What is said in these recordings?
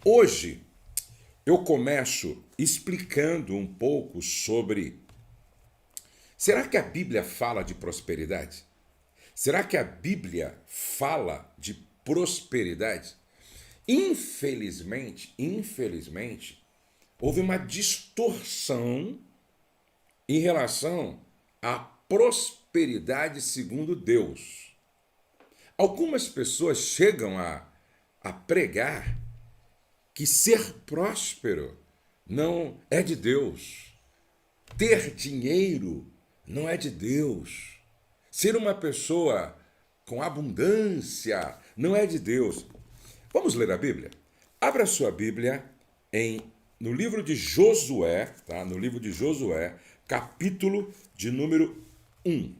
Hoje eu começo explicando um pouco sobre: será que a Bíblia fala de prosperidade? Será que a Bíblia fala de prosperidade? Infelizmente, houve uma distorção em relação à prosperidade segundo Deus. Algumas pessoas chegam a pregar que ser próspero não é de Deus. Ter dinheiro não é de Deus. Ser uma pessoa com abundância não é de Deus. Vamos ler a Bíblia? Abra sua Bíblia no livro de Josué, tá? No livro de Josué, capítulo de número 1.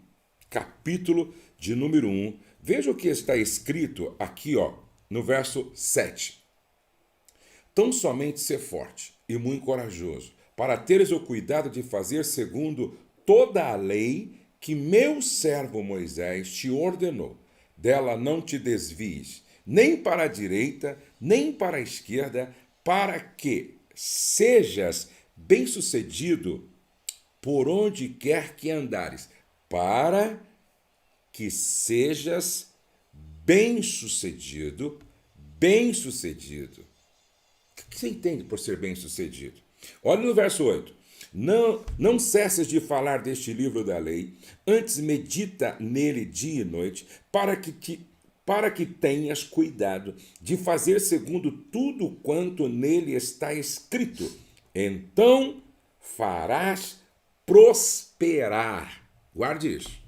Capítulo de número 1. Veja o que está escrito aqui, ó, no verso 7. Tão somente ser forte e muito corajoso, para teres o cuidado de fazer segundo toda a lei que meu servo Moisés te ordenou. Dela não te desvies, nem para a direita, nem para a esquerda, para que sejas bem-sucedido por onde quer que andares. Para que sejas bem-sucedido, bem-sucedido. O que você entende por ser bem-sucedido? Olha no verso 8. Não cesses de falar deste livro da lei, antes medita nele dia e noite, para que tenhas cuidado de fazer segundo tudo quanto nele está escrito. Então farás prosperar. Guarde isso.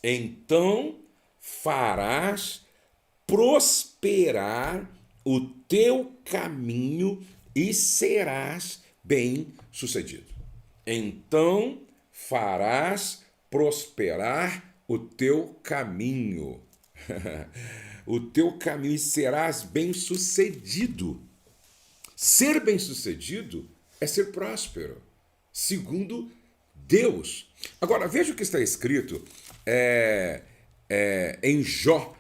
Então farás prosperar o teu caminho e serás bem-sucedido. Então farás prosperar o teu caminho. O teu caminho e serás bem-sucedido. Ser bem-sucedido é ser próspero, segundo Deus. Agora, veja o que está escrito em Jó,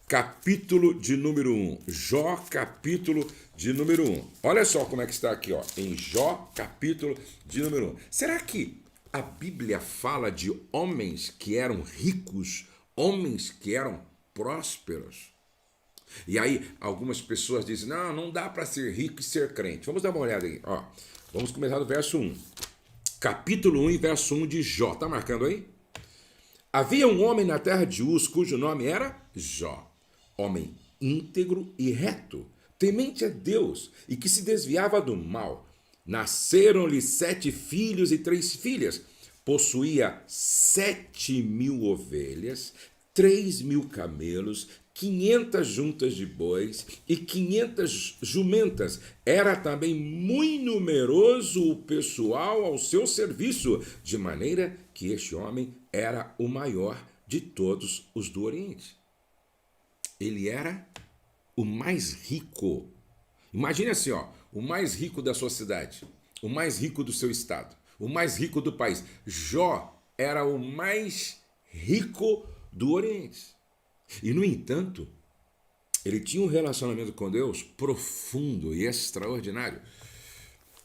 capítulo de número 1. Jó, capítulo de número 1. Olha só como é que está aqui, ó, em Jó, capítulo de número 1. Será que a Bíblia fala de homens que eram ricos, homens que eram prósperos? E aí, algumas pessoas dizem: não dá para ser rico e ser crente. Vamos dar uma olhada aí, ó. Vamos começar do verso 1. Capítulo 1 e verso 1 de Jó. Tá marcando aí? Havia um homem na terra de Uz, cujo nome era Jó. Homem íntegro e reto, temente a Deus e que se desviava do mal. Nasceram-lhe 7 filhos e 3 filhas. Possuía 7.000 ovelhas, 3.000 camelos, 500 juntas de bois e 500 jumentas. Era também muito numeroso o pessoal ao seu serviço, de maneira que este homem era o maior de todos os do Oriente. Ele era o mais rico. Imagine assim, ó, o mais rico da sua cidade, o mais rico do seu estado, o mais rico do país. Jó era o mais rico do Oriente. E, no entanto, ele tinha um relacionamento com Deus profundo e extraordinário.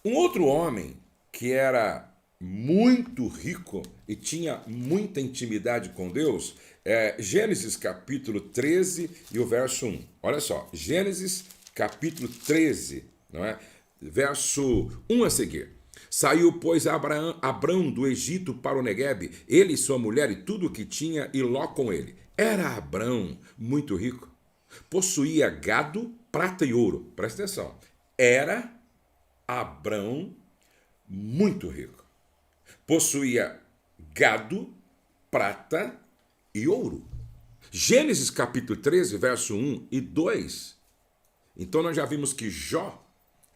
Um outro homem que era muito rico e tinha muita intimidade com Deus é Gênesis capítulo 13 e o verso 1. Olha só, Gênesis capítulo 13, não é? Verso 1 a seguir. Saiu, pois, Abrão do Egito para o Neguebe, ele e sua mulher e tudo o que tinha, e Ló com ele. Era Abrão muito rico. Possuía gado, prata e ouro. Presta atenção. Era Abrão muito rico. Possuía gado, prata e ouro. Gênesis capítulo 13, verso 1 e 2. Então nós já vimos que Jó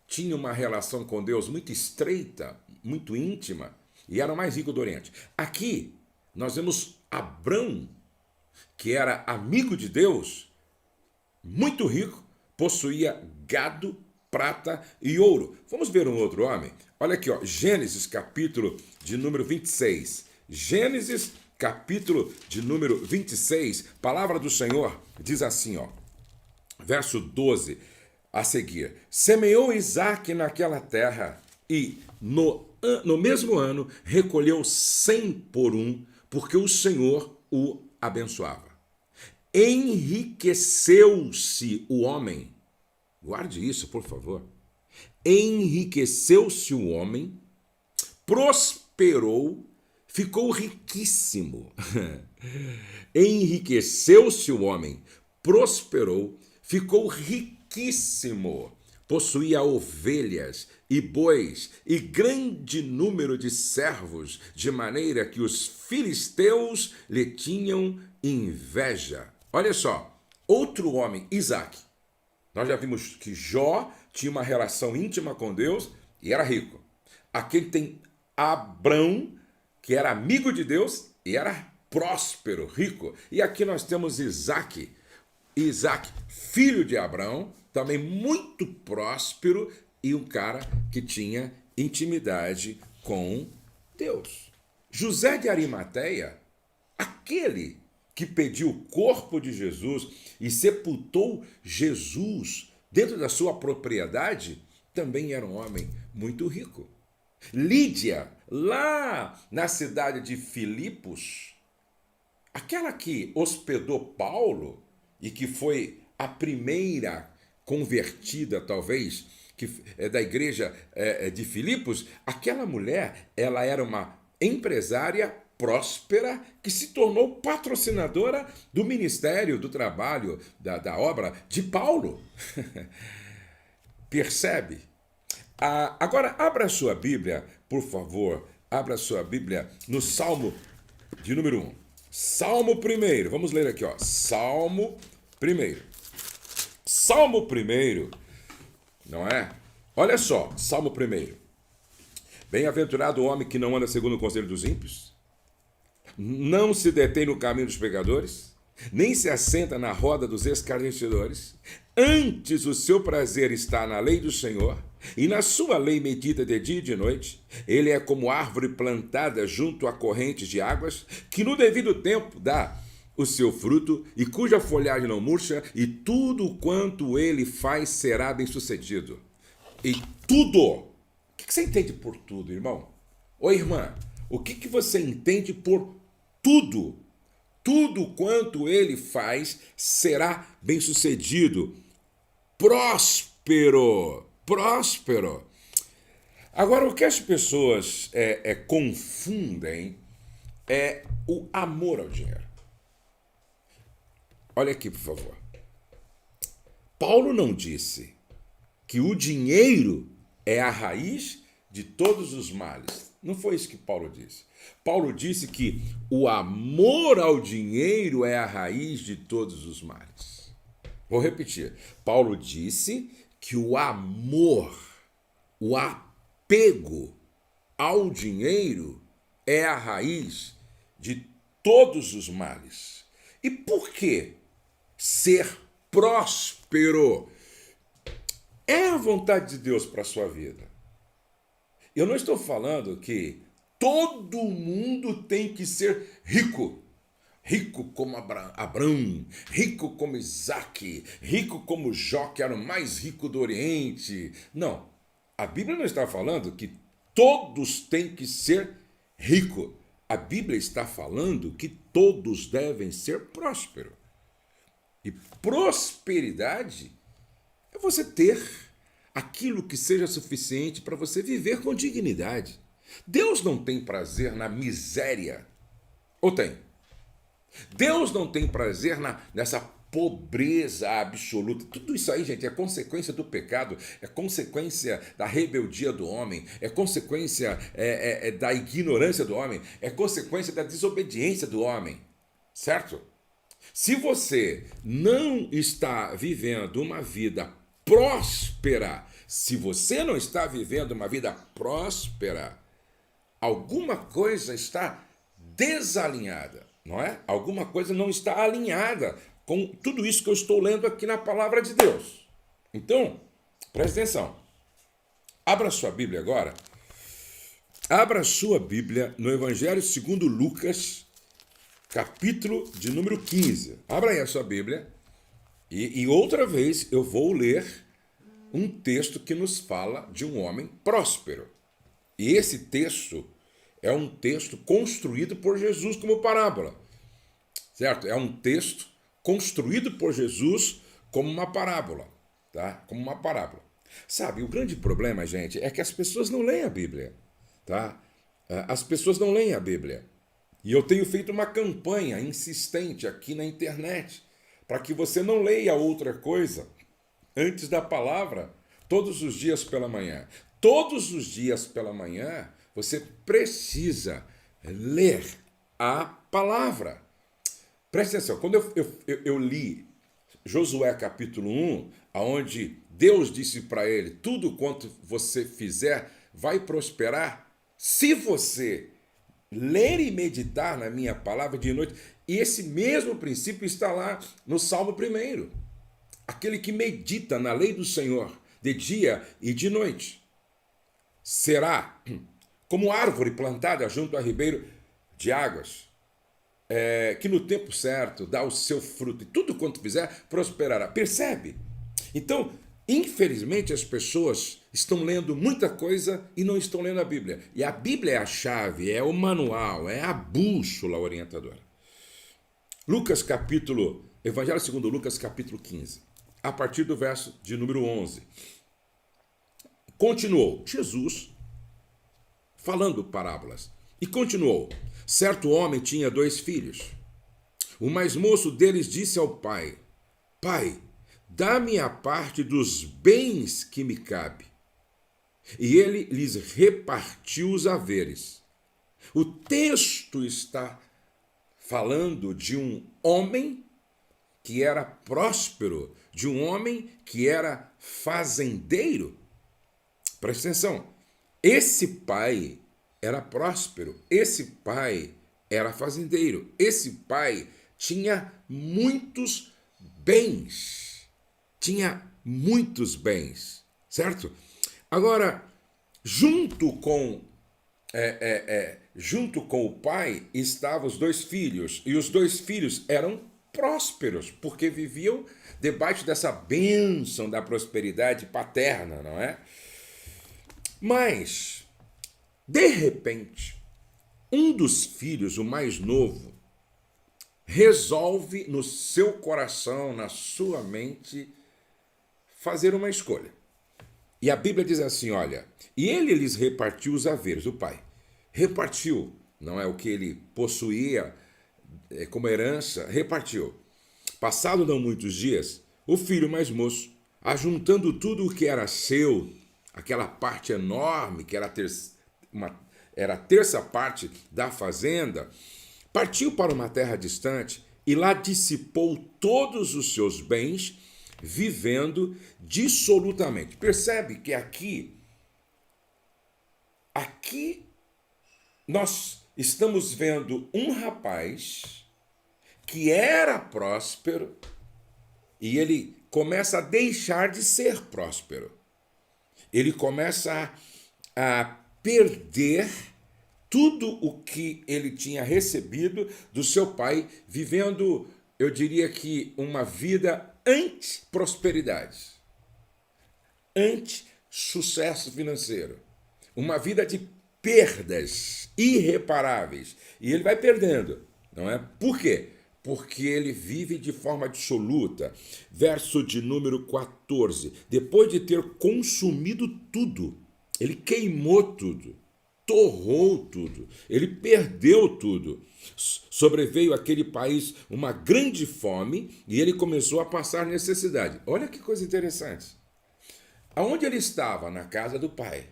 tinha uma relação com Deus muito estreita, muito íntima, e era o mais rico do Oriente. Aqui nós vemos Abrão, que era amigo de Deus, muito rico, possuía gado, prata e ouro. Vamos ver um outro homem? Olha aqui, ó, Gênesis capítulo de número 26. Gênesis capítulo de número 26, palavra do Senhor diz assim, ó, verso 12. a seguir. Semeou Isaque naquela terra e no mesmo ano recolheu 100 por um, porque o Senhor o abençoava. Enriqueceu-se o homem. Guarde isso, por favor. Enriqueceu-se o homem, prosperou, ficou riquíssimo. Enriqueceu-se o homem, prosperou, ficou riquíssimo. Possuía ovelhas e bois e grande número de servos, de maneira que os filisteus lhe tinham inveja. Olha só, outro homem, Isaque. Nós já vimos que Jó tinha uma relação íntima com Deus e era rico. Aqui tem Abrão, que era amigo de Deus e era próspero, rico. E aqui nós temos Isaque, filho de Abrão, também muito próspero e um cara que tinha intimidade com Deus. José de Arimateia, aquele que pediu o corpo de Jesus e sepultou Jesus dentro da sua propriedade, também era um homem muito rico. Lídia, lá na cidade de Filipos, aquela que hospedou Paulo e que foi a primeira convertida, talvez, da igreja de Filipos, aquela mulher, ela era uma empresária próspera que se tornou patrocinadora do ministério, do trabalho, da obra de Paulo. Percebe? Agora, abra a sua Bíblia, por favor, abra a sua Bíblia no Salmo de número 1. Salmo 1, vamos ler aqui, ó. Salmo 1. Salmo 1, não é? Olha só, Salmo 1. Bem-aventurado o homem que não anda segundo o conselho dos ímpios, não se detém no caminho dos pecadores, nem se assenta na roda dos escarnecedores. Antes o seu prazer está na lei do Senhor, e na sua lei medita de dia e de noite. Ele é como árvore plantada junto a correntes de águas, que no devido tempo dá o seu fruto, e cuja folhagem não murcha, e tudo quanto ele faz será bem-sucedido. E tudo. O que você entende por tudo, irmão? Ô, irmã, o que você entende por tudo? Tudo quanto ele faz será bem-sucedido. Próspero. Próspero. Agora, o que as pessoas confundem é o amor ao dinheiro. Olha aqui, por favor. Paulo não disse que o dinheiro é a raiz de todos os males. Não foi isso que Paulo disse. Paulo disse que o amor ao dinheiro é a raiz de todos os males. Vou repetir. Paulo disse que o amor, o apego ao dinheiro é a raiz de todos os males. E por que ser próspero é a vontade de Deus para a sua vida? Eu não estou falando que todo mundo tem que ser rico. Rico como Abrão, rico como Isaque, rico como Jó, que era o mais rico do Oriente. Não, a Bíblia não está falando que todos têm que ser ricos. A Bíblia está falando que todos devem ser prósperos. E prosperidade é você ter aquilo que seja suficiente para você viver com dignidade. Deus não tem prazer na miséria. Ou tem? Deus não tem prazer nessa pobreza absoluta. Tudo isso aí, gente, é consequência do pecado, é consequência da rebeldia do homem, é consequência da ignorância do homem, é consequência da desobediência do homem. Certo? Se você não está vivendo uma vida próspera, se você não está vivendo uma vida próspera, alguma coisa está desalinhada, não é? Alguma coisa não está alinhada com tudo isso que eu estou lendo aqui na palavra de Deus. Então, preste atenção. Abra sua Bíblia agora. Abra sua Bíblia no Evangelho segundo Lucas, capítulo de número 15. Abra aí a sua Bíblia. E outra vez eu vou ler um texto que nos fala de um homem próspero. E esse texto é um texto construído por Jesus como parábola, certo? É um texto construído por Jesus como uma parábola, tá? Como uma parábola. Sabe, o grande problema, gente, é que as pessoas não leem a Bíblia, tá? As pessoas não leem a Bíblia. E eu tenho feito uma campanha insistente aqui na internet para que você não leia outra coisa antes da palavra todos os dias pela manhã. Todos os dias pela manhã você precisa ler a palavra. Preste atenção, quando eu li Josué capítulo 1, onde Deus disse para ele, tudo quanto você fizer vai prosperar, se você ler e meditar na minha palavra de noite. E esse mesmo princípio está lá no Salmo 1. Aquele que medita na lei do Senhor de dia e de noite será como árvore plantada junto a ribeiro de águas, que no tempo certo dá o seu fruto, e tudo quanto fizer prosperará. Percebe? Então, infelizmente, as pessoas estão lendo muita coisa e não estão lendo a Bíblia. E a Bíblia é a chave, é o manual, é a bússola orientadora. Evangelho segundo Lucas, capítulo 15, a partir do verso de número 11. Continuou Jesus falando parábolas. E continuou: certo homem tinha 2 filhos. O mais moço deles disse ao pai: Pai, dá-me a parte dos bens que me cabe. E ele lhes repartiu os haveres. O texto está falando de um homem que era próspero, de um homem que era fazendeiro. Preste atenção, esse pai era próspero, esse pai era fazendeiro, esse pai tinha muitos bens. Tinha muitos bens, certo? Agora, junto com o pai estavam os 2 filhos, e os 2 filhos eram prósperos, porque viviam debaixo dessa bênção da prosperidade paterna, não é? Mas, de repente, um dos filhos, o mais novo, resolve no seu coração, na sua mente, fazer uma escolha. E a Bíblia diz assim, olha, e ele lhes repartiu os haveres, o pai. Repartiu, não é o que ele possuía como herança, repartiu. Passado não muitos dias, o filho mais moço, ajuntando tudo o que era seu, aquela parte enorme, que era a terça parte da fazenda, partiu para uma terra distante e lá dissipou todos os seus bens, vivendo dissolutamente. Percebe que aqui nós estamos vendo um rapaz que era próspero e ele começa a deixar de ser próspero. Ele começa a perder tudo o que ele tinha recebido do seu pai, vivendo, eu diria que, uma vida anti-prosperidade, anti-sucesso financeiro, uma vida de perdas irreparáveis. E ele vai perdendo, não é? Por quê? Porque ele vive de forma dissoluta. Verso de número 14. Depois de ter consumido tudo, ele queimou tudo, torrou tudo, ele perdeu tudo. Sobreveio àquele país uma grande fome e ele começou a passar necessidade. Olha que coisa interessante. Aonde ele estava? Na casa do pai.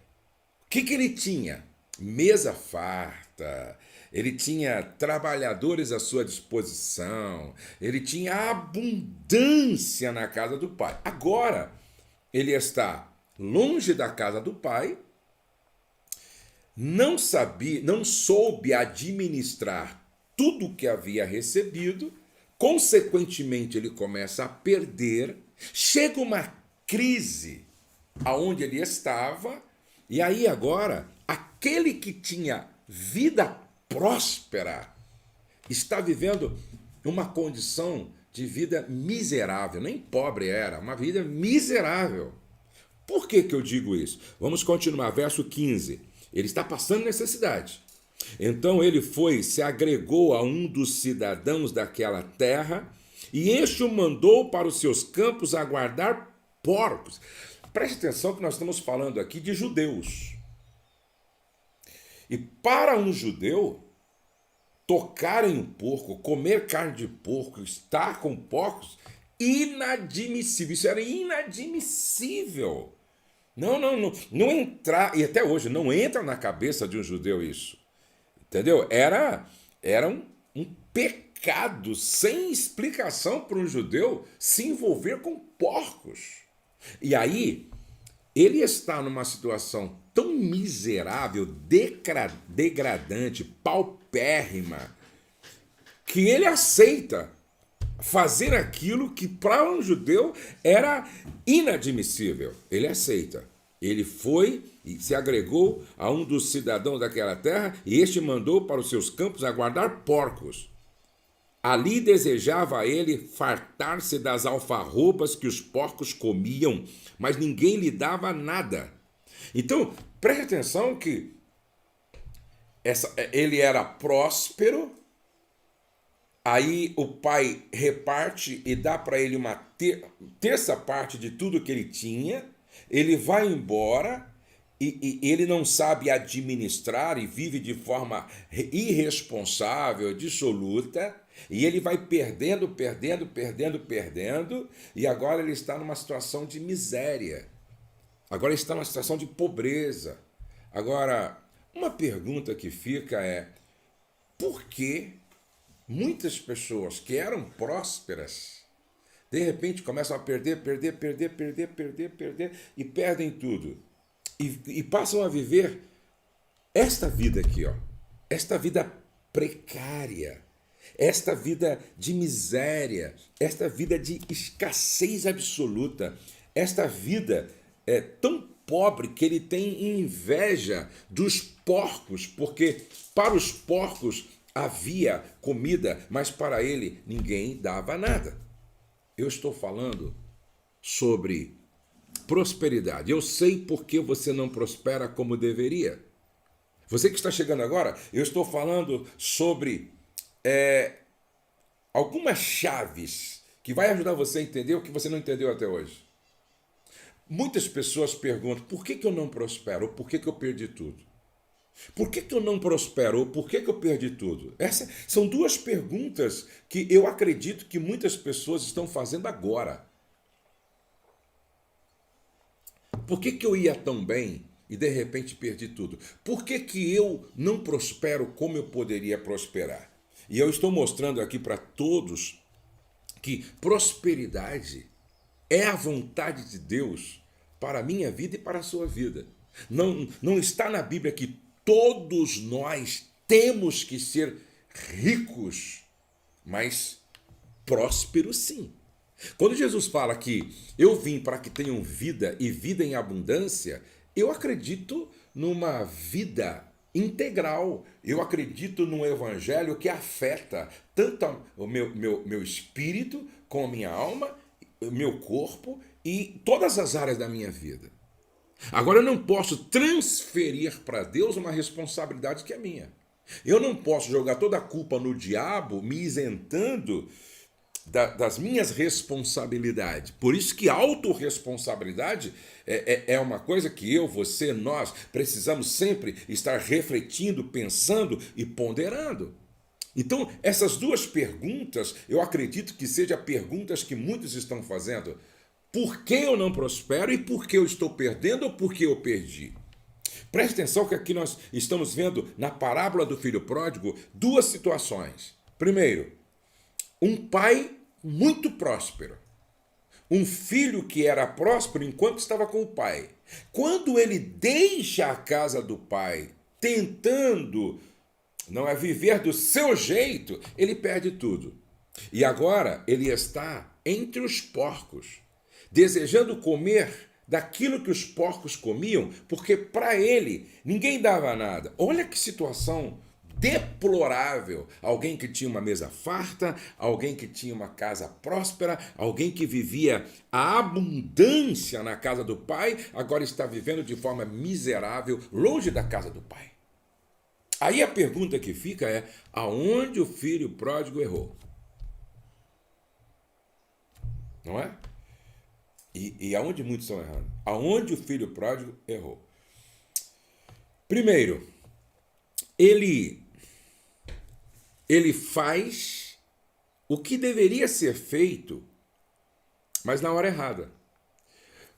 O que ele tinha? Mesa farta, ele tinha trabalhadores à sua disposição, ele tinha abundância na casa do pai. Agora, ele está longe da casa do pai, não soube administrar tudo o que havia recebido, consequentemente ele começa a perder, chega uma crise aonde ele estava, e aí agora, aquele que tinha vida próspera está vivendo uma condição de vida miserável, nem pobre era, uma vida miserável. Por que que eu digo isso? Vamos continuar, verso 15. Ele está passando necessidade. Então ele foi, se agregou a um dos cidadãos daquela terra, e este o mandou para os seus campos a guardar porcos. Preste atenção que nós estamos falando aqui de judeus. E para um judeu, tocar em um porco, comer carne de porco, estar com porcos, inadmissível. Isso era inadmissível. Não entrar, e até hoje não entra na cabeça de um judeu isso. Entendeu? Era um pecado sem explicação para um judeu se envolver com porcos. E aí, ele está numa situação tão miserável, degradante, paupérrima, que ele aceita fazer aquilo que para um judeu era inadmissível. Ele aceita. Ele foi e se agregou a um dos cidadãos daquela terra, e este mandou para os seus campos a guardar porcos. Ali desejava ele fartar-se das alfarrobas que os porcos comiam, mas ninguém lhe dava nada. Então, preste atenção que ele era próspero, aí o pai reparte e dá para ele uma terça parte de tudo que ele tinha, ele vai embora e ele não sabe administrar e vive de forma irresponsável, dissoluta, e ele vai perdendo, e agora ele está numa situação de miséria. Agora ele está numa situação de pobreza. Agora, uma pergunta que fica é: por que muitas pessoas que eram prósperas, de repente começam a perder, e perdem tudo? E passam a viver esta vida aqui, ó, esta vida precária, esta vida de miséria, esta vida de escassez absoluta, esta vida tão pobre que ele tem inveja dos porcos, porque para os porcos havia comida, mas para ele ninguém dava nada. Eu estou falando sobre prosperidade. Eu sei por que você não prospera como deveria. Você que está chegando agora, eu estou falando sobre algumas chaves que vai ajudar você a entender o que você não entendeu até hoje. Muitas pessoas perguntam: por que eu não prospero? Ou por que eu perdi tudo? Por que eu não prospero? Ou por que eu perdi tudo? Essas são duas perguntas que eu acredito que muitas pessoas estão fazendo agora. Por que eu ia tão bem e de repente perdi tudo? Por que eu não prospero como eu poderia prosperar? E eu estou mostrando aqui para todos que prosperidade é a vontade de Deus para a minha vida e para a sua vida. Não está na Bíblia que todos nós temos que ser ricos, mas prósperos sim. Quando Jesus fala que eu vim para que tenham vida e vida em abundância, eu acredito numa vida integral. Eu acredito num evangelho que afeta tanto o meu espírito, como a minha alma, o meu corpo e todas as áreas da minha vida. Agora, eu não posso transferir para Deus uma responsabilidade que é minha. Eu não posso jogar toda a culpa no diabo, me isentando das minhas responsabilidades. Por isso que autorresponsabilidade é uma coisa que eu, você, nós precisamos sempre estar refletindo, pensando e ponderando. Então, essas duas perguntas, eu acredito que sejam perguntas que muitos estão fazendo. Por que eu não prospero e por que eu estou perdendo ou por que eu perdi? Preste atenção que aqui nós estamos vendo na parábola do filho pródigo duas situações. Primeiro, um pai muito próspero. Um filho que era próspero enquanto estava com o pai. Quando ele deixa a casa do pai, tentando viver do seu jeito, ele perde tudo. E agora ele está entre os porcos, desejando comer daquilo que os porcos comiam, porque para ele ninguém dava nada. Olha que situação deplorável. Alguém que tinha uma mesa farta, alguém que tinha uma casa próspera, alguém que vivia a abundância na casa do pai, agora está vivendo de forma miserável, longe da casa do pai. Aí a pergunta que fica é: aonde o filho pródigo errou? Não é? E aonde muitos estão errando? Aonde o filho pródigo errou? Primeiro, ele faz o que deveria ser feito, mas na hora errada.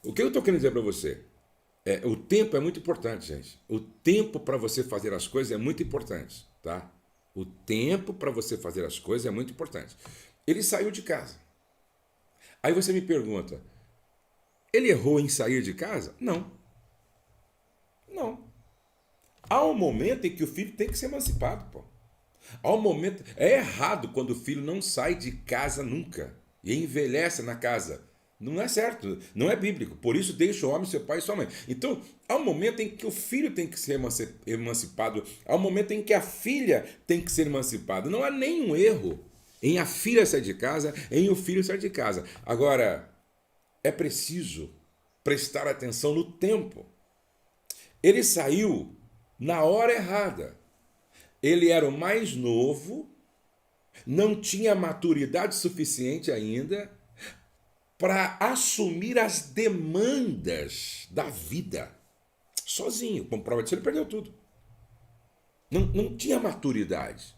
O que eu estou querendo dizer para você? O tempo é muito importante, gente. O tempo para você fazer as coisas é muito importante, tá? O tempo para você fazer as coisas é muito importante. Ele saiu de casa. Aí você me pergunta, ele errou em sair de casa? Não. Não. Há um momento em que o filho tem que ser emancipado, pô. Há um momento... É errado quando o filho não sai de casa nunca e envelhece na casa. Não é certo, não é bíblico. Por isso deixa o homem, seu pai e sua mãe. Então, há um momento em que o filho tem que ser emancipado. Há um momento em que a filha tem que ser emancipada. Não há nenhum erro em a filha sair de casa, em o filho sair de casa. Agora, é preciso prestar atenção no tempo. Ele saiu na hora errada. Ele era o mais novo, não tinha maturidade suficiente ainda para assumir as demandas da vida sozinho. Como prova disso, ele perdeu tudo. Não tinha maturidade.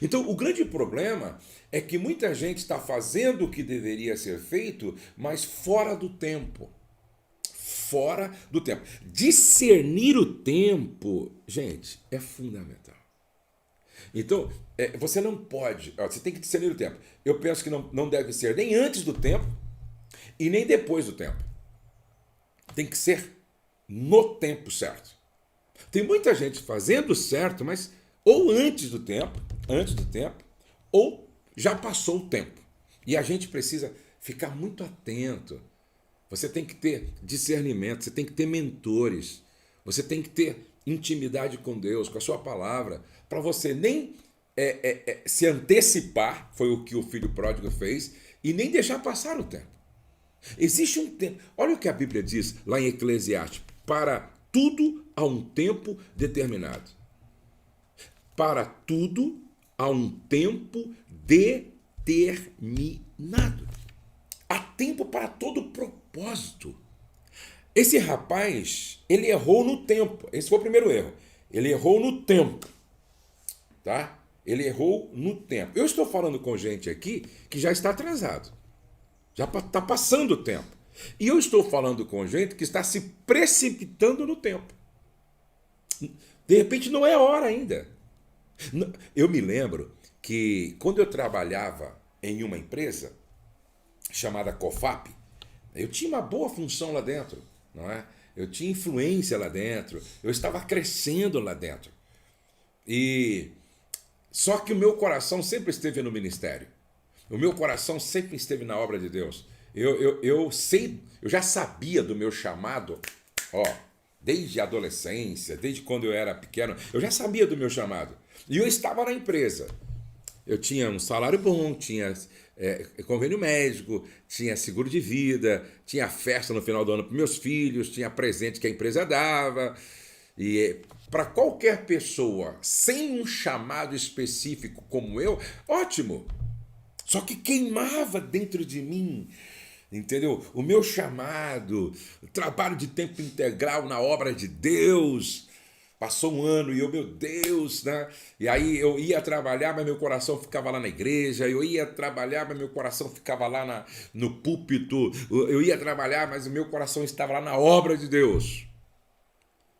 Então, o grande problema é que muita gente está fazendo o que deveria ser feito, mas fora do tempo. Fora do tempo. Discernir o tempo, gente, é fundamental. Então, você não pode... Você tem que discernir o tempo. Eu penso que não deve ser nem antes do tempo e nem depois do tempo. Tem que ser no tempo certo. Tem muita gente fazendo certo, mas ou antes do tempo, ou já passou o tempo. E a gente precisa ficar muito atento. Você tem que ter discernimento, você tem que ter mentores, você tem que ter intimidade com Deus, com a sua palavra, para você nem se antecipar, foi o que o filho pródigo fez, e nem deixar passar o tempo. Existe um tempo. Olha o que a Bíblia diz lá em Eclesiastes: para tudo há um tempo determinado. Para tudo há um tempo determinado. Há tempo para todo propósito. Esse rapaz, ele errou no tempo. Esse foi o primeiro erro. Ele errou no tempo. Tá? Ele errou no tempo. Eu estou falando com gente aqui que já está atrasado. Já está passando o tempo. E eu estou falando com gente que está se precipitando no tempo. De repente não é hora ainda. Eu me lembro que quando eu trabalhava em uma empresa chamada COFAP, eu tinha uma boa função lá dentro, não é? Eu tinha influência lá dentro, eu estava crescendo lá dentro. E só que o meu coração sempre esteve no ministério. O meu coração sempre esteve na obra de Deus. Eu já sabia do meu chamado, desde a adolescência, desde quando eu era pequeno, eu já sabia do meu chamado. E eu estava na empresa. Eu tinha um salário bom, tinha convênio médico, tinha seguro de vida, tinha festa no final do ano para meus filhos, tinha presente que a empresa dava. E para qualquer pessoa sem um chamado específico como eu, ótimo. Só que queimava dentro de mim, entendeu? O meu chamado, o trabalho de tempo integral na obra de Deus. Passou um ano e meu Deus, né? E aí eu ia trabalhar, mas meu coração ficava lá na igreja. Eu ia trabalhar, mas meu coração ficava lá no púlpito. Eu ia trabalhar, mas o meu coração estava lá na obra de Deus.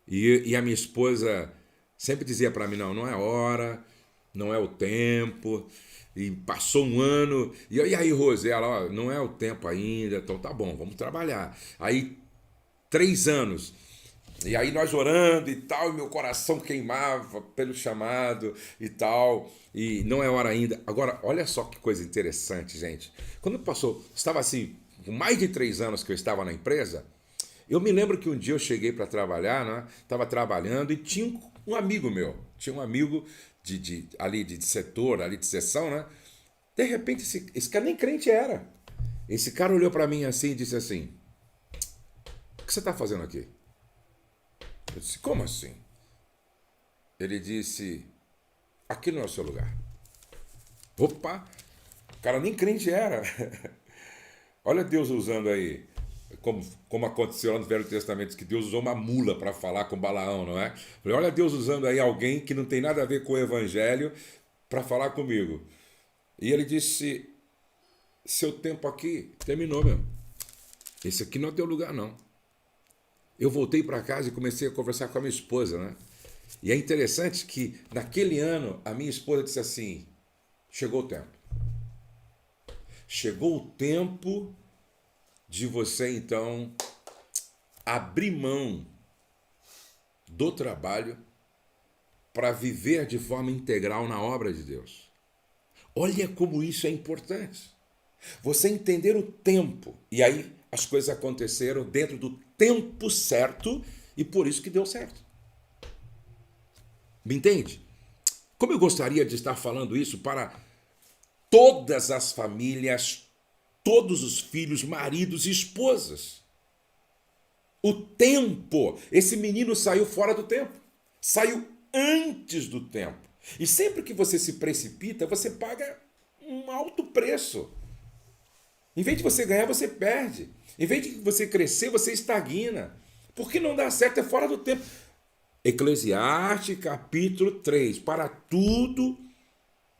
E a minha esposa sempre dizia para mim, não é hora, não é o tempo. E passou um ano, e aí, Rose, ela, não é o tempo ainda, então tá bom, vamos trabalhar. Aí, 3 anos, e aí nós orando e tal, e meu coração queimava pelo chamado e tal, e não é hora ainda. Agora, olha só que coisa interessante, gente. Quando passou, estava assim, com mais de 3 anos que eu estava na empresa, eu me lembro que um dia eu cheguei para trabalhar, né? Estava trabalhando e tinha um amigo meu, ali de setor, ali de seção, né? De repente, esse cara nem crente era. Esse cara olhou para mim assim e disse assim: o que você está fazendo aqui? Eu disse: como assim? Ele disse: aqui não é o seu lugar. Opa! O cara nem crente era. Olha Deus usando aí, como aconteceu lá no Velho Testamento, que Deus usou uma mula para falar com Balaão, não é? Olha Deus usando aí alguém que não tem nada a ver com o Evangelho para falar comigo. E ele disse: seu tempo aqui terminou, meu. Esse aqui não é teu lugar, não. Eu voltei para casa e comecei a conversar com a minha esposa, né? E é interessante que naquele ano a minha esposa disse assim: chegou o tempo. Chegou o tempo de você, então, abrir mão do trabalho para viver de forma integral na obra de Deus. Olha como isso é importante. Você entender o tempo. E aí as coisas aconteceram dentro do tempo certo e por isso que deu certo. Me entende? Como eu gostaria de estar falando isso para todas as famílias, todos os filhos, maridos e esposas. O tempo, esse menino saiu fora do tempo, saiu antes do tempo. E sempre que você se precipita, você paga um alto preço. Em vez de você ganhar, você perde. Em vez de você crescer, você estagna. Porque não dá certo, é fora do tempo. Eclesiastes capítulo 3. Para tudo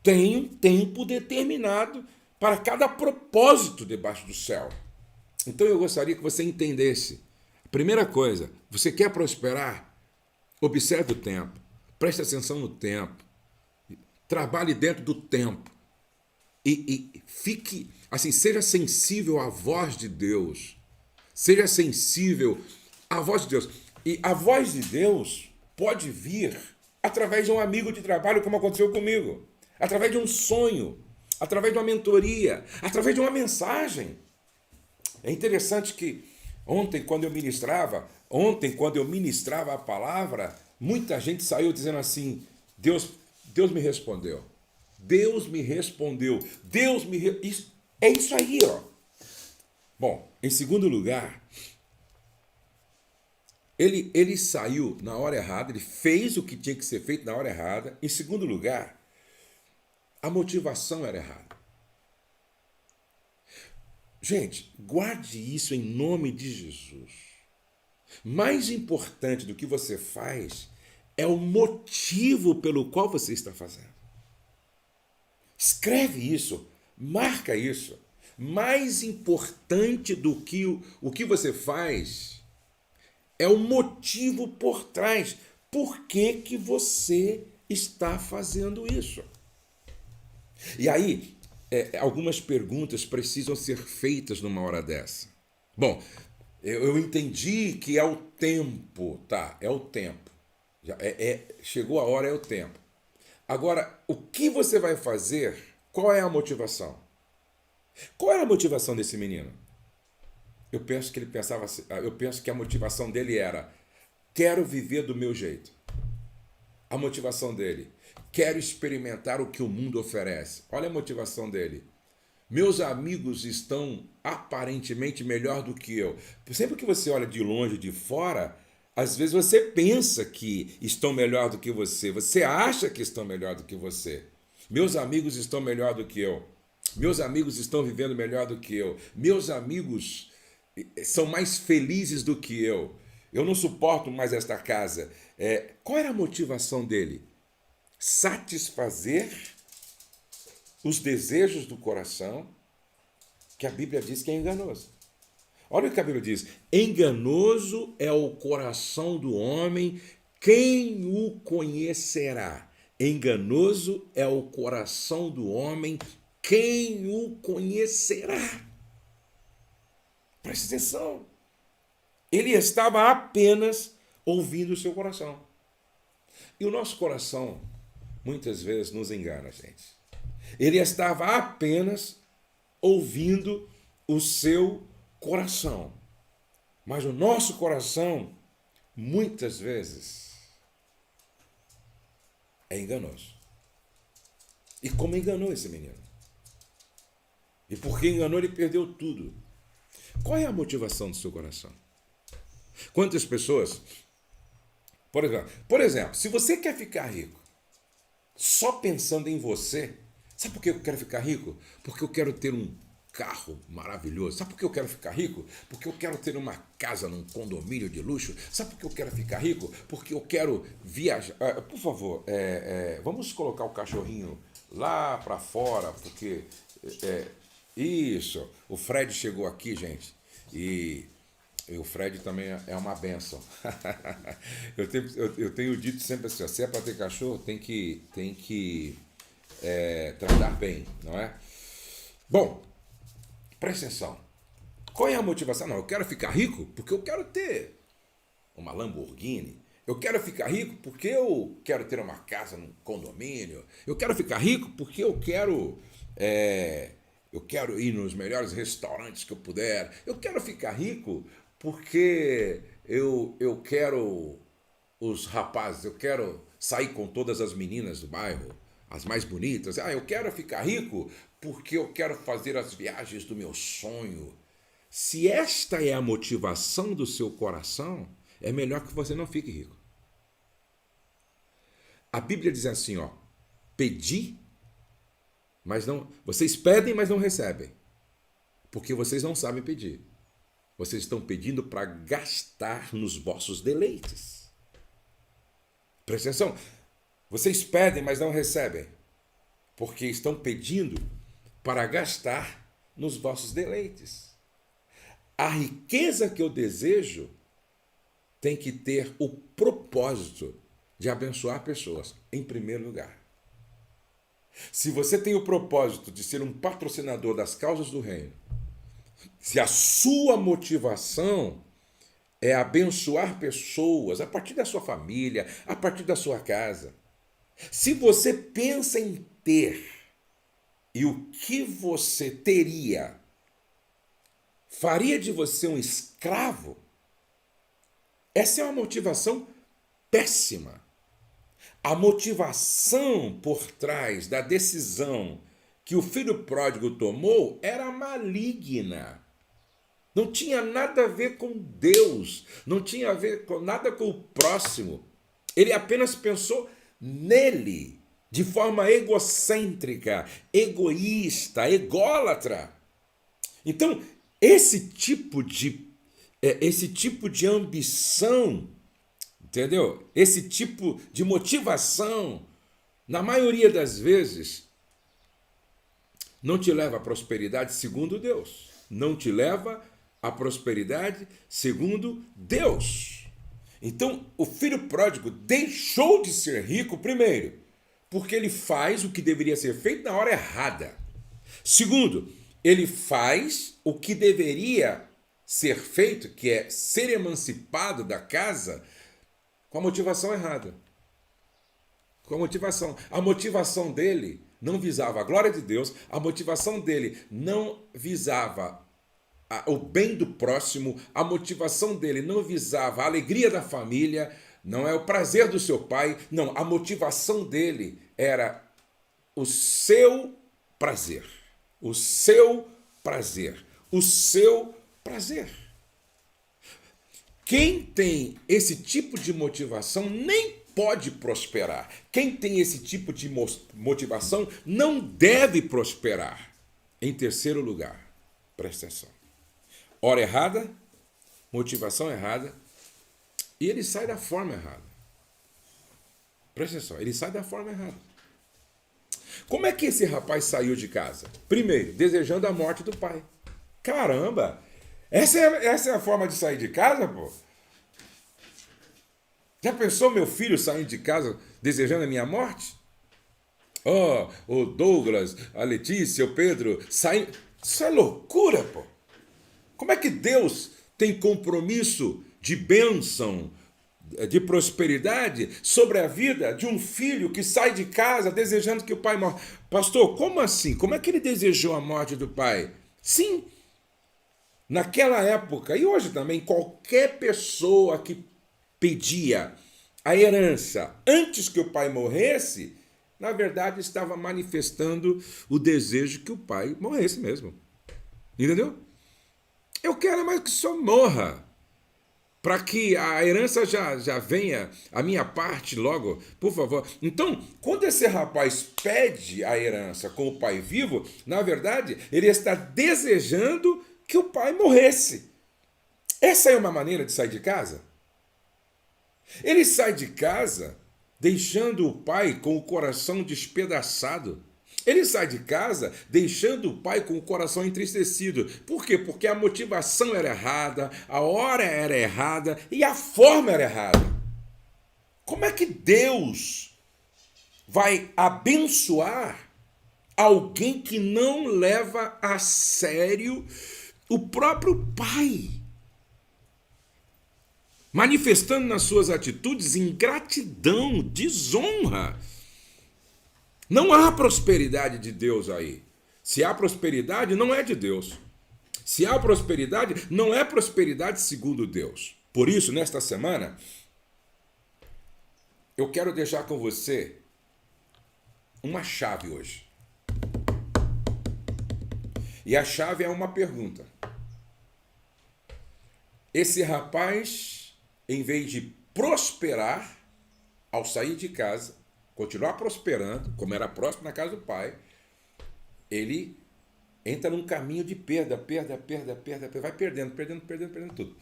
tem um tempo determinado para cada propósito debaixo do céu. Então eu gostaria que você entendesse. Primeira coisa, você quer prosperar? Observe o tempo. Preste atenção no tempo. Trabalhe dentro do tempo. E fique, assim, seja sensível à voz de Deus. Seja sensível à voz de Deus. E a voz de Deus pode vir através de um amigo de trabalho, como aconteceu comigo. Através de um sonho. Através de uma mentoria. Através de uma mensagem. É interessante que ontem, quando eu ministrava a palavra, muita gente saiu dizendo assim: Deus me respondeu. Deus me respondeu. É isso aí, ó. Bom, em segundo lugar, ele saiu na hora errada, ele fez o que tinha que ser feito na hora errada. Em segundo lugar, a motivação era errada. Gente, guarde isso em nome de Jesus. Mais importante do que você faz é o motivo pelo qual você está fazendo. Escreve isso, marca isso. Mais importante do que o que você faz é o motivo por trás. Por que você está fazendo isso? E aí, algumas perguntas precisam ser feitas numa hora dessa. Bom, eu entendi que é o tempo, tá? É o tempo. Chegou a hora, é o tempo. Agora, o que você vai fazer? Qual é a motivação? Qual era a motivação desse menino? Eu penso que ele pensava assim, eu penso que a motivação dele era: quero viver do meu jeito. A motivação dele: quero experimentar o que o mundo oferece. Olha a motivação dele: meus amigos estão aparentemente melhor do que eu. Sempre que você olha de longe, de fora, às vezes você pensa que estão melhor do que você. Você acha que estão melhor do que você. Meus amigos estão melhor do que eu. Meus amigos estão vivendo melhor do que eu. Meus amigos são mais felizes do que eu. Eu não suporto mais esta casa. Qual era a motivação dele? Satisfazer os desejos do coração, que a Bíblia diz que é enganoso. Olha o que a Bíblia diz: enganoso é o coração do homem, quem o conhecerá? Enganoso é o coração do homem, quem o conhecerá? Preste atenção. Ele estava apenas ouvindo o seu coração. E o nosso coração, muitas vezes, nos engana, gente. Ele estava apenas ouvindo o seu coração. Mas o nosso coração, muitas vezes, é enganoso. E como enganou esse menino. E porque enganou, ele perdeu tudo. Qual é a motivação do seu coração? Quantas pessoas... Por exemplo, se você quer ficar rico só pensando em você, sabe por que eu quero ficar rico? Porque eu quero ter um carro maravilhoso. Sabe por que eu quero ficar rico? Porque eu quero ter uma casa num condomínio de luxo. Sabe por que eu quero ficar rico? Porque eu quero viajar. Por favor, vamos colocar o cachorrinho lá para fora, porque... isso, o Fred chegou aqui, gente, e o Fred também é uma bênção. Eu tenho dito sempre assim, ó, se é para ter cachorro, tem que tratar bem, não é? Bom, presta atenção. Qual é a motivação? Não, eu quero ficar rico porque eu quero ter uma Lamborghini. Eu quero ficar rico porque eu quero ter uma casa num condomínio. Eu quero ficar rico porque eu quero ir nos melhores restaurantes que eu puder. Eu quero ficar rico porque eu quero os rapazes, eu quero sair com todas as meninas do bairro, as mais bonitas. Eu quero ficar rico porque eu quero fazer as viagens do meu sonho. Se esta é a motivação do seu coração, é melhor que você não fique rico. A Bíblia diz assim, ó, pedi, mas não... Vocês pedem, mas não recebem, porque vocês não sabem pedir. Vocês estão pedindo para gastar nos vossos deleites. Presta atenção. Vocês pedem, mas não recebem, porque estão pedindo para gastar nos vossos deleites. A riqueza que eu desejo tem que ter o propósito de abençoar pessoas, em primeiro lugar. Se você tem o propósito de ser um patrocinador das causas do reino, se a sua motivação é abençoar pessoas a partir da sua família, a partir da sua casa, se você pensa em ter e o que você teria faria de você um escravo, essa é uma motivação péssima. A motivação por trás da decisão que o filho pródigo tomou era maligna. Não tinha nada a ver com Deus, não tinha a ver com nada com o próximo. Ele apenas pensou nele, de forma egocêntrica, egoísta, ególatra. Então, esse tipo de ambição, entendeu? Esse tipo de motivação, na maioria das vezes, não te leva à prosperidade segundo Deus. Não te leva à prosperidade segundo Deus. Então, o filho pródigo deixou de ser rico, primeiro, porque ele faz o que deveria ser feito na hora errada. Segundo, ele faz o que deveria ser feito, que é ser emancipado da casa, com a motivação errada. Com a motivação dele não visava a glória de Deus, a motivação dele não visava o bem do próximo, a motivação dele não visava a alegria da família, não é o prazer do seu pai, não, a motivação dele era o seu prazer, o seu prazer, o seu prazer. Quem tem esse tipo de motivação nem pode prosperar. Quem tem esse tipo de motivação não deve prosperar. Em terceiro lugar, presta atenção. Hora errada, motivação errada, e ele sai da forma errada. Presta atenção, ele sai da forma errada. Como é que esse rapaz saiu de casa? Primeiro, desejando a morte do pai. Caramba! Essa é a forma de sair de casa, pô? Já pensou meu filho saindo de casa desejando a minha morte? O Douglas, a Letícia, o Pedro, saindo... Isso é loucura, pô! Como é que Deus tem compromisso de bênção, de prosperidade sobre a vida de um filho que sai de casa desejando que o pai morra? Pastor, como assim? Como é que ele desejou a morte do pai? Sim, naquela época, e hoje também, qualquer pessoa que pedia a herança antes que o pai morresse, na verdade, estava manifestando o desejo que o pai morresse mesmo. Entendeu? Eu quero mais que só morra, para que a herança já venha, a minha parte logo, por favor. Então, quando esse rapaz pede a herança com o pai vivo, na verdade, ele está desejando que o pai morresse. Essa é uma maneira de sair de casa? Ele sai de casa deixando o pai com o coração despedaçado. Ele sai de casa deixando o pai com o coração entristecido. Por quê? Porque a motivação era errada, a hora era errada e a forma era errada. Como é que Deus vai abençoar alguém que não leva a sério o próprio pai? Manifestando nas suas atitudes ingratidão, desonra. Não há prosperidade de Deus aí. Se há prosperidade, não é de Deus. Se há prosperidade, não é prosperidade segundo Deus. Por isso, nesta semana, eu quero deixar com você uma chave hoje. E a chave é uma pergunta. Esse rapaz, em vez de prosperar ao sair de casa, continuar prosperando, como era próximo na casa do pai, ele entra num caminho de perda, vai perdendo tudo.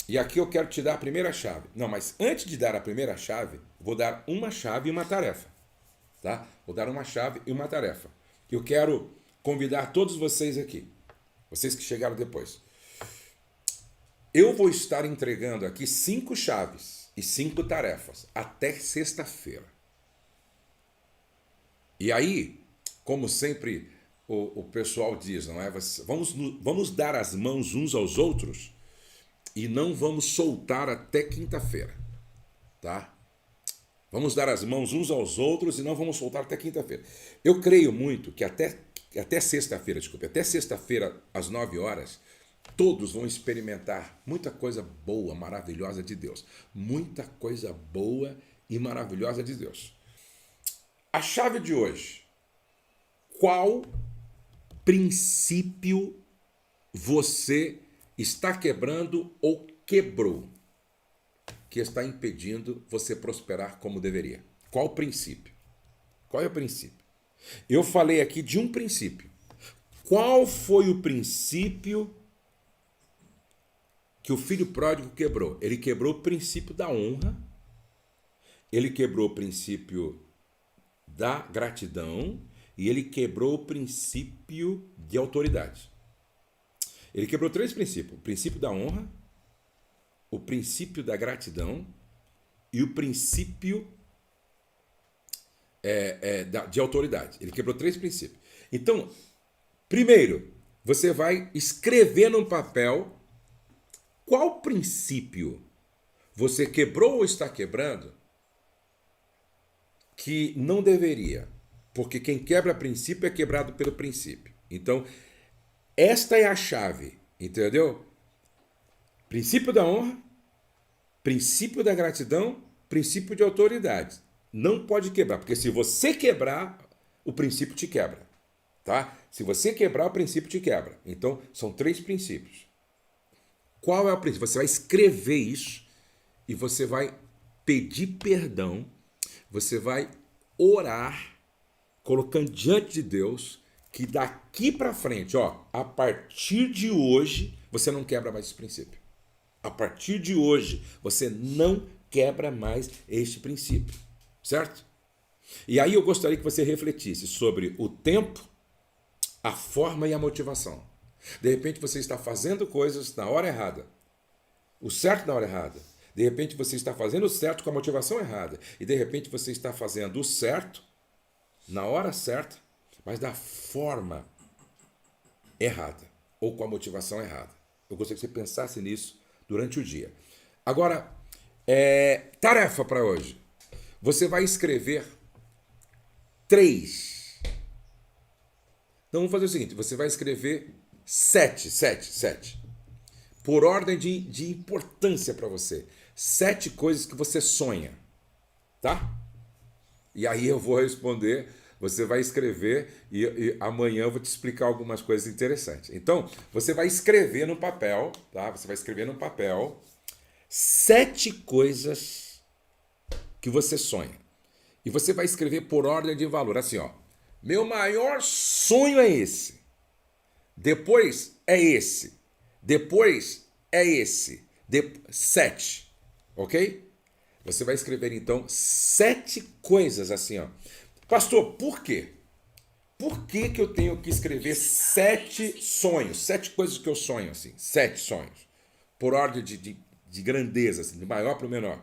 E aqui eu quero te dar a primeira chave. Não, mas antes de dar a primeira chave, vou dar uma chave e uma tarefa, tá? Vou dar uma chave e uma tarefa. Eu quero convidar todos vocês aqui, vocês que chegaram depois. Eu vou estar entregando aqui 5 chaves e 5 tarefas até sexta-feira. E aí, como sempre o pessoal diz, não é? Vamos dar as mãos uns aos outros e não vamos soltar até quinta-feira, tá? Vamos dar as mãos uns aos outros e não vamos soltar até quinta-feira. Eu creio muito que até sexta-feira, até sexta-feira às 9 horas, todos vão experimentar muita coisa boa, maravilhosa de Deus. Muita coisa boa e maravilhosa de Deus. A chave de hoje. Qual princípio você está quebrando ou quebrou que está impedindo você prosperar como deveria? Qual princípio? Qual é o princípio? Eu falei aqui de um princípio. Qual foi o princípio que o filho pródigo quebrou? Ele quebrou o princípio da honra, ele quebrou o princípio da gratidão e ele quebrou o princípio de autoridade. Ele quebrou 3 princípios: o princípio da honra, o princípio da gratidão e o princípio de autoridade. Ele quebrou 3 princípios. Então, primeiro, você vai escrever num papel qual princípio você quebrou ou está quebrando que não deveria. Porque quem quebra princípio é quebrado pelo princípio. Então, esta é a chave, entendeu? Princípio da honra, princípio da gratidão, princípio de autoridade. Não pode quebrar, porque se você quebrar, o princípio te quebra, tá? Se você quebrar, o princípio te quebra. Então, são 3 princípios. Qual é o princípio? Você vai escrever isso e você vai pedir perdão, você vai orar, colocando diante de Deus que daqui para frente, a partir de hoje, você não quebra mais esse princípio. A partir de hoje, você não quebra mais este princípio, certo? E aí eu gostaria que você refletisse sobre o tempo, a forma e a motivação. De repente você está fazendo coisas na hora errada, o certo na hora errada. De repente você está fazendo o certo com a motivação errada. E de repente você está fazendo o certo na hora certa, mas da forma errada ou com a motivação errada. Eu gostaria que você pensasse nisso durante o dia. Agora, tarefa para hoje. Você vai escrever 3. Então vamos fazer o seguinte, você vai escrever 7. Por ordem de importância para você. 7 coisas que você sonha, tá? E aí eu vou responder, você vai escrever e amanhã eu vou te explicar algumas coisas interessantes. Então, você vai escrever no papel, tá? Você vai escrever no papel 7 coisas que você sonha. E você vai escrever por ordem de valor, assim, ó. Meu maior sonho é esse. Depois é esse. Depois é esse. 7, ok? Você vai escrever então 7 coisas assim, ó. Pastor, por quê? Por que que eu tenho que escrever 7 sonhos? 7 coisas que eu sonho, assim. 7 sonhos. Por ordem de grandeza, assim, de maior para o menor.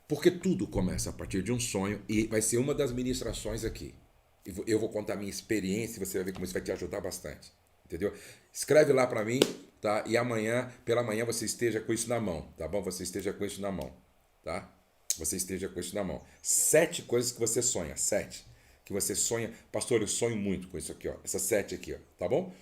Porque tudo começa a partir de um sonho e vai ser uma das ministrações aqui. Eu vou contar a minha experiência e você vai ver como isso vai te ajudar bastante. Entendeu? Escreve lá para mim, tá? E amanhã, pela manhã, você esteja com isso na mão, tá bom? Você esteja com isso na mão, tá? Você esteja com isso na mão. 7 coisas que você sonha, 7. Que você sonha. Pastor, eu sonho muito com isso aqui, ó. Essas 7 aqui, ó. Tá bom?